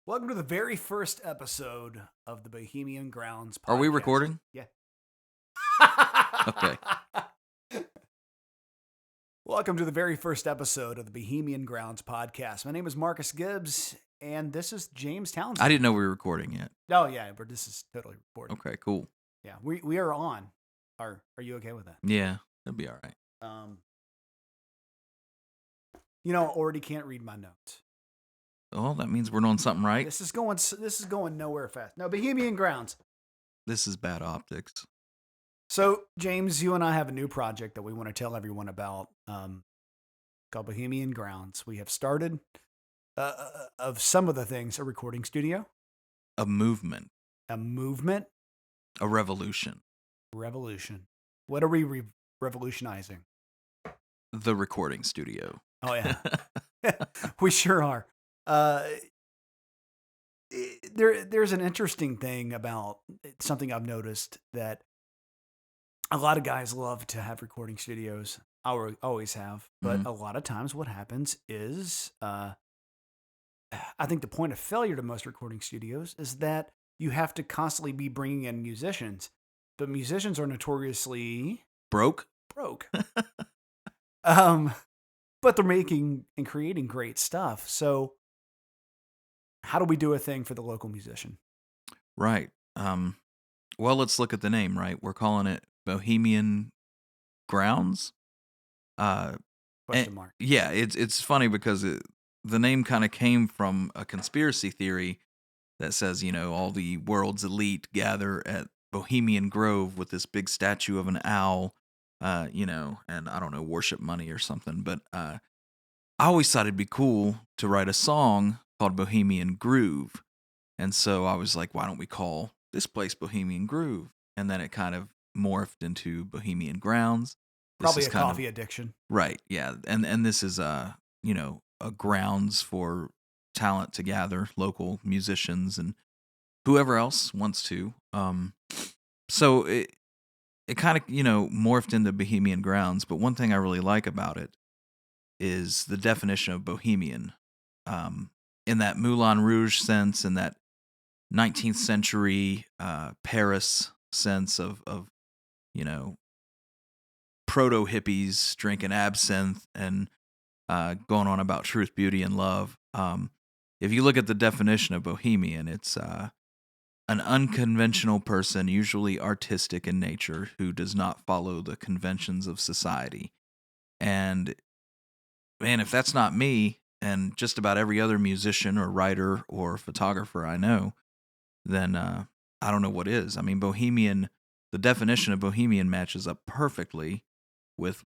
Welcome to the very first episode of the Bohemian Grounds podcast. Are we recording? Yeah. Okay. Welcome to the very first episode of the Bohemian Grounds podcast. My name is Marcus Gibbs, and this is James Townsend. I didn't know we were recording yet. Oh, yeah, but this is totally recorded. Okay, cool. Yeah, we are on. Are you okay with that? Yeah, that'll be all right. Already can't read my notes. Oh, that means we're doing something right. This is going nowhere fast. No, Bohemian Grounds. This is bad optics. So, James, you and I have a new project that we want to tell everyone about called Bohemian Grounds. We have started, of some of the things, a recording studio. A movement. A movement. A revolution. Revolution. What are we revolutionizing? The recording studio. Oh, yeah. We sure are. There's an interesting thing about something I've noticed that a lot of guys love to have recording studios. I always have, but a lot of times what happens is, I think the point of failure to most recording studios is that you have to constantly be bringing in musicians, but musicians are notoriously broke. But they're making and creating great stuff. So how do we do a thing for the local musician? Right. Well, let's look at the name, right? We're calling it Bohemian Grounds. Question mark. Yeah, it's funny because the name kind of came from a conspiracy theory that says, all the world's elite gather at Bohemian Grove with this big statue of an owl, and I don't know, worship money or something. But I always thought it'd be cool to write a song called Bohemian Groove. And so I was like, why don't we call this place Bohemian Groove? And then it kind of morphed into Bohemian Grounds. Probably a coffee addiction. Right, yeah. And this is, a grounds for talent to gather, local musicians and whoever else wants to. So it kind of, morphed into Bohemian Grounds. But one thing I really like about it is the definition of Bohemian. In that Moulin Rouge sense, in that 19th century Paris sense of proto-hippies drinking absinthe and going on about truth, beauty, and love. If you look at the definition of Bohemian, it's an unconventional person, usually artistic in nature, who does not follow the conventions of society. And, man, if that's not me, and just about every other musician or writer or photographer I know, then I don't know what is. I mean, Bohemian, the definition of Bohemian matches up perfectly with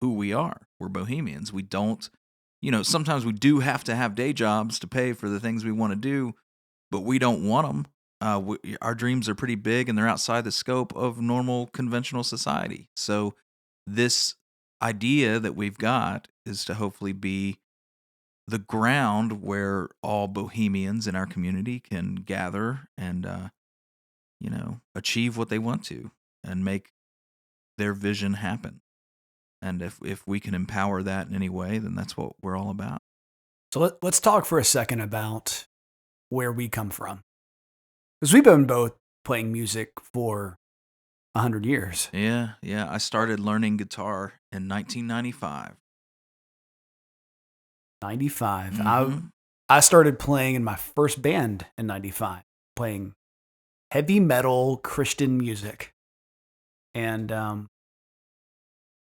who we are. We're Bohemians. We don't, sometimes we do have to have day jobs to pay for the things we want to do, but we don't want them. Our dreams are pretty big and they're outside the scope of normal conventional society. So this idea that we've got is to hopefully be the ground where all Bohemians in our community can gather and, achieve what they want to and make their vision happen. And if we can empower that in any way, then that's what we're all about. So let's talk for a second about where we come from. Because we've been both playing music for 100 years. Yeah. I started learning guitar in 1995. 95. Mm-hmm. I started playing in my first band in 95, playing heavy metal Christian music. And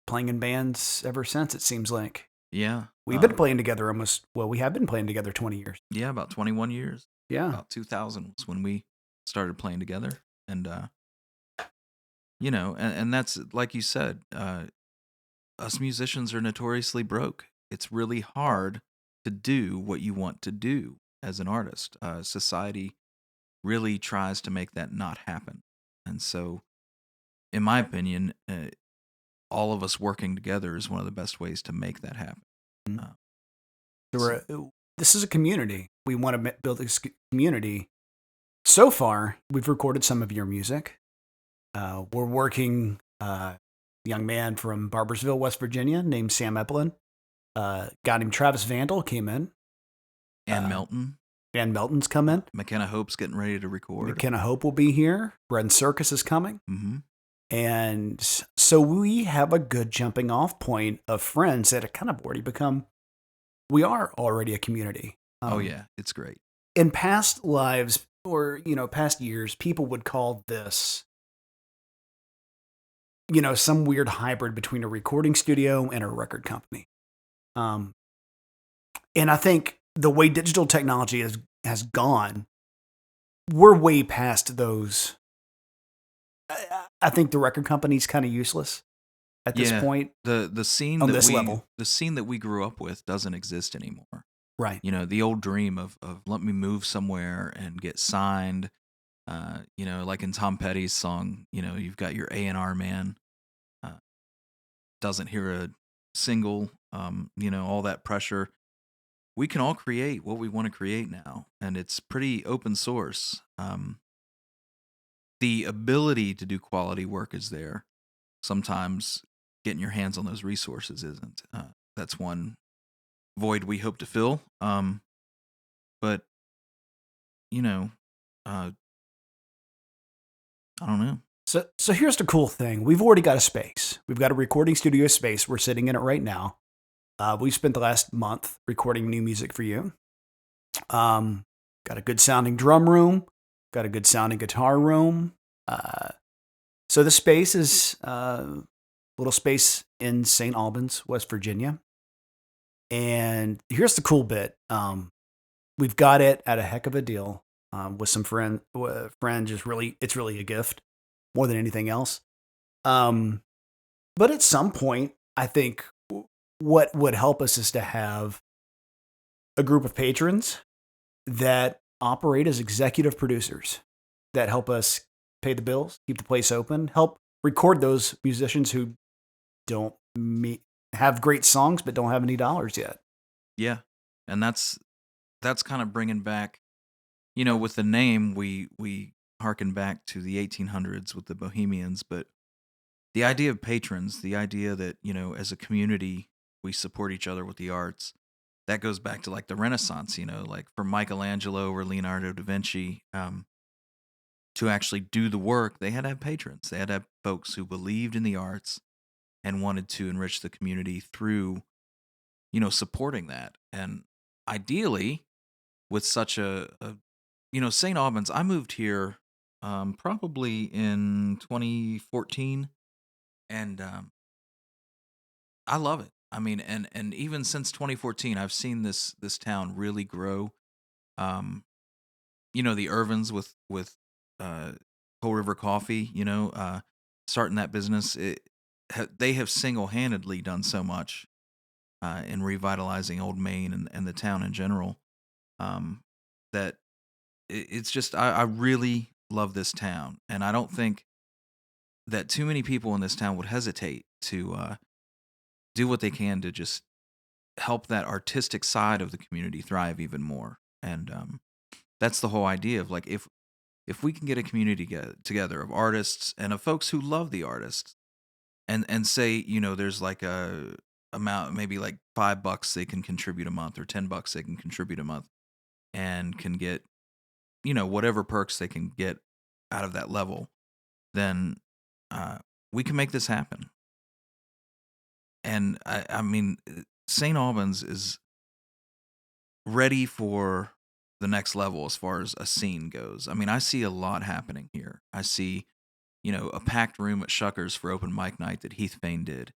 playing in bands ever since, it seems like. Yeah. We've been playing together we have been playing together 20 years. Yeah, about 21 years. Yeah. About 2000 was when we started playing together. And, and that's, like you said, us musicians are notoriously broke. It's really hard to do what you want to do as an artist. Society really tries to make that not happen. And so, in my opinion, all of us working together is one of the best ways to make that happen. This is a community. We want to build this community. So far, we've recorded some of your music. We're working a young man from Barboursville, West Virginia, named Sam Eplin. Guy named Travis Vandal came in. And Melton. Van Melton's coming. McKenna Hope's getting ready to record. McKenna Hope will be here. Bren Circus is coming. Mm-hmm. And so we have a good jumping off point of friends that have kind of already become, we are already a community. Oh, yeah. It's great. In past lives or, past years, people would call this, some weird hybrid between a recording studio and a record company. And I think the way digital technology has gone, we're way past those. I think the record company's kind of useless at this point. The scene on that this we level. the scene that we grew up with doesn't exist anymore. Right. The old dream of let me move somewhere and get signed. Like in Tom Petty's song, you've got your A&R man, doesn't hear a single, all that pressure. We can all create what we want to create now, and it's pretty open source. The ability to do quality work is there. Sometimes getting your hands on those resources isn't. That's one void we hope to fill. But I don't know. So here's the cool thing. We've already got a space. We've got a recording studio space. We're sitting in it right now. We've spent the last month recording new music for you. Got a good sounding drum room. Got a good sounding guitar room. So the space is a little space in St. Albans, West Virginia. And here's the cool bit. We've got it at a heck of a deal with some friend. Just really, it's really a gift more than anything else. But at some point, I think what would help us is to have a group of patrons that operate as executive producers that help us pay the bills, keep the place open, help record those musicians who don't have great songs but don't have any dollars yet. Yeah, and that's kind of bringing back, with the name we harken back to the 1800s with the Bohemians, but the idea of patrons, the idea that as a community we support each other with the arts, that goes back to like the Renaissance, like for Michelangelo or Leonardo da Vinci. To actually do the work, they had to have patrons. They had to have folks who believed in the arts and wanted to enrich the community through, supporting that. And ideally, with such a St. Albans, I moved here probably in 2014, and I love it. I mean, and even since 2014, I've seen this town really grow. The Irvins with Coal River Coffee, starting that business, they have single-handedly done so much in revitalizing Old Main and the town in general, that it's just I really love this town, and I don't think that too many people in this town would hesitate to do what they can to just help that artistic side of the community thrive even more. And that's the whole idea of like if we can get a community together of artists and of folks who love the artists, and say there's like a amount, maybe like $5 they can contribute a month or $10 they can contribute a month, and can get whatever perks they can get out of that level, then we can make this happen. And I mean, St. Albans is ready for the next level as far as a scene goes. I mean, I see a lot happening here. I see, a packed room at Shuckers for open mic night that Heath Fain did.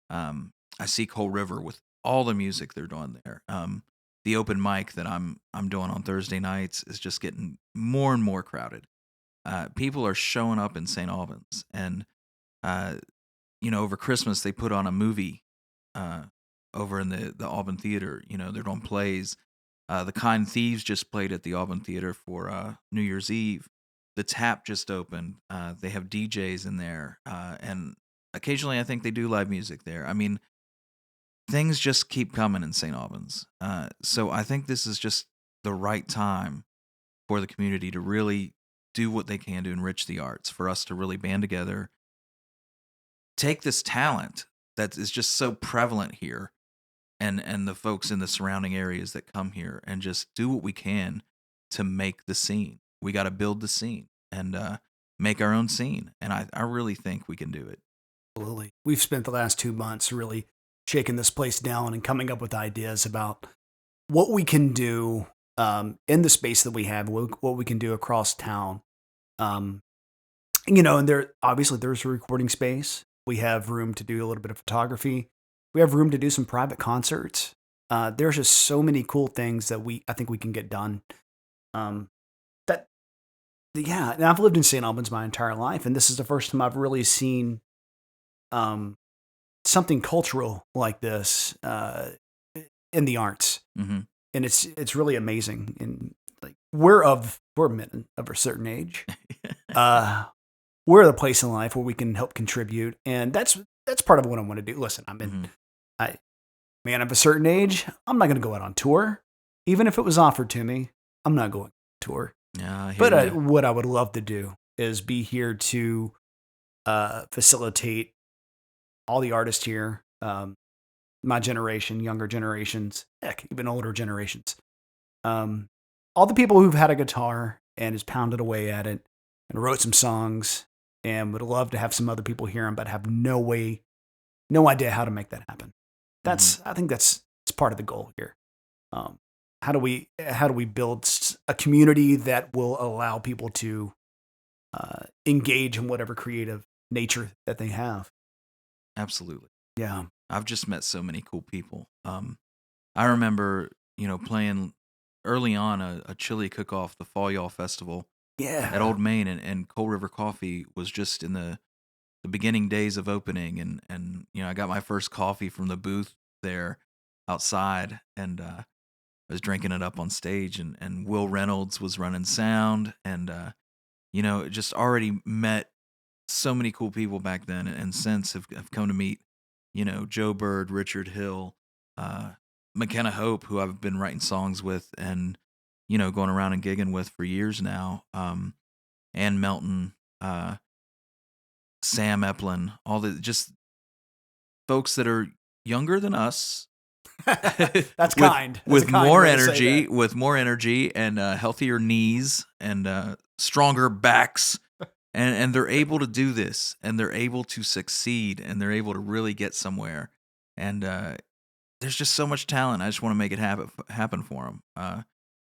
I see Coal River with all the music they're doing there. The open mic that I'm doing on Thursday nights is just getting more and more crowded. People are showing up in St. Albans, and over Christmas they put on a movie over in the Auburn Theater. They're doing plays. The Kind Thieves just played at the Auburn Theater for New Year's Eve. The Tap just opened. They have DJs in there, and occasionally I think they do live music there. I mean, things just keep coming in St. Albans. So I think this is just the right time for the community to really do what they can to enrich the arts, for us to really band together, take this talent that is just so prevalent here, and the folks in the surrounding areas that come here, and just do what we can to make the scene. We got to build the scene and make our own scene. And I really think we can do it. Absolutely. We've spent the last 2 months really shaking this place down and coming up with ideas about what we can do in the space that we have, what we can do across town. Um, and there's a recording space. We have room to do a little bit of photography. We have room to do some private concerts. There's just so many cool things that I think we can get done. Um, that yeah, and I've lived in St. Albans my entire life, and this is the first time I've really seen um, something cultural like this in the arts, Mm-hmm. and it's really amazing. And like we're men of a certain age. We're at a place in life where we can help contribute, and that's part of what I want to do. Listen, Mm-hmm. I man of a certain age. I'm not going to go out on tour, even if it was offered to me. I'm not going on tour. Yeah, I hear But you. what I would love to do is be here to facilitate all the artists here, my generation, younger generations, heck, even older generations. All the people who've had a guitar and has pounded away at it and wrote some songs and would love to have some other people hear them, but have no idea how to make that happen. I think that's part of the goal here. How do we build a community that will allow people to engage in whatever creative nature that they have? Absolutely. Yeah. I've just met so many cool people. I remember, playing early on a chili cook-off, the Fall Y'all Festival Yeah. at Old Main, and Cold River Coffee was just in the beginning days of opening, and I got my first coffee from the booth there outside, and I was drinking it up on stage, and Will Reynolds was running sound, and just already met so many cool people back then, and since have come to meet, Joe Bird, Richard Hill, McKenna Hope, who I've been writing songs with and, going around and gigging with for years now, Ann Melton, Sam Eplin, all the just folks that are younger than us. That's with, kind. That's with a kind more way to say energy, that. with more energy and healthier knees and stronger backs, and they're able to do this, and they're able to succeed, and they're able to really get somewhere. And there's just so much talent. I just want to make it happen for them.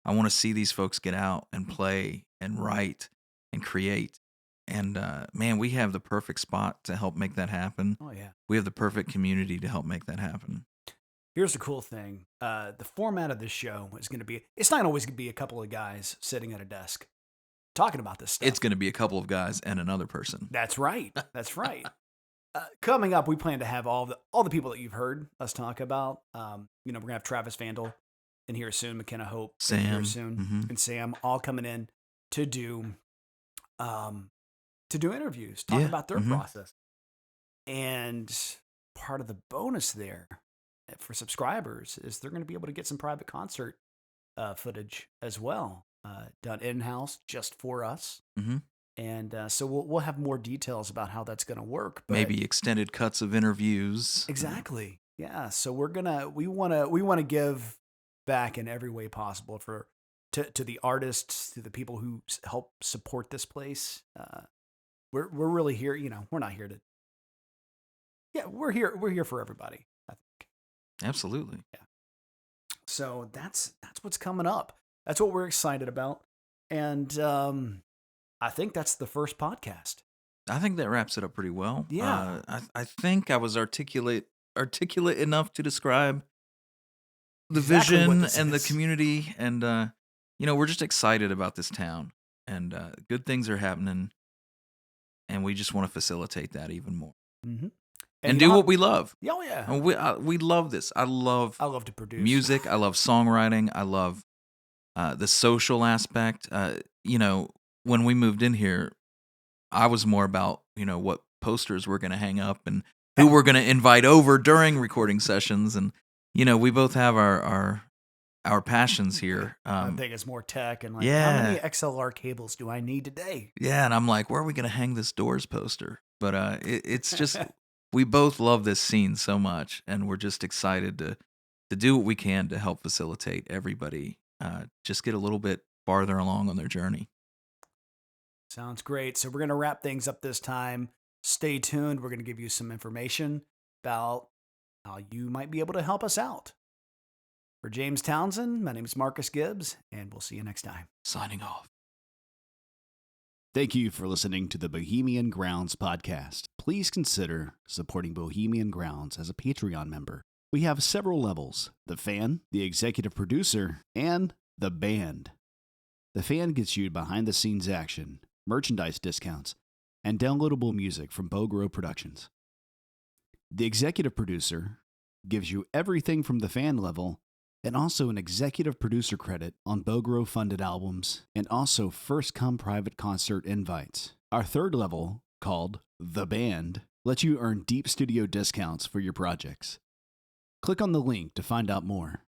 I want to see these folks get out and play and write and create. And man, we have the perfect spot to help make that happen. Oh yeah. We have the perfect community to help make that happen. Here's the cool thing. The format of this show is going to be, it's not always going to be a couple of guys sitting at a desk talking about this stuff. It's going to be a couple of guys and another person. That's right. That's right. Coming up, we plan to have all the people that you've heard us talk about. We're going to have Travis Vandal in here soon, McKenna Hope in here Sam, soon, and Sam all coming in to do interviews, talk about their process. And part of the bonus there for subscribers is they're going to be able to get some private concert footage as well, done in-house just for us. Mm-hmm. And so we'll have more details about how that's going to work. But maybe extended cuts of interviews. Exactly. Yeah. So we want to give back in every way possible to the artists, to the people who help support this place. We're really here. We're not here to. Yeah, we're here for everybody, I think. Absolutely. Yeah. So that's what's coming up. That's what we're excited about, and I think that's the first podcast. I think that wraps it up pretty well. Yeah. I think I was articulate enough to describe the Exactly what vision this and the is. community, and we're just excited about this town, and good things are happening, and we just want to facilitate that even more, Mm-hmm. and do what we love. Oh yeah. And we love this. I love to produce music. I love songwriting. I love the social aspect. When we moved in here, I was more about what posters we're going to hang up and who we're going to invite over during recording sessions, and we both have our passions here. I think it's more tech and how yeah. many XLR cables do I need today? Yeah, and I'm like, where are we going to hang this Doors poster? But it's just we both love this scene so much, and we're just excited to do what we can to help facilitate everybody. Just get a little bit farther along on their journey. Sounds great. So we're going to wrap things up this time. Stay tuned. We're going to give you some information about how you might be able to help us out. For James Townsend, my name is Marcus Gibbs, and we'll see you next time. Signing off. Thank you for listening to the Bohemian Grounds podcast. Please consider supporting Bohemian Grounds as a Patreon member. We have several levels: the fan, the executive producer, and the band. The fan gets you behind-the-scenes action, merchandise discounts, and downloadable music from Bogro Productions. The executive producer gives you everything from the fan level and also an executive producer credit on Bogro-funded albums and also first-come private concert invites. Our third level, called The Band, lets you earn deep studio discounts for your projects. Click on the link to find out more.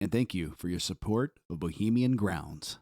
And thank you for your support of Bohemian Grounds.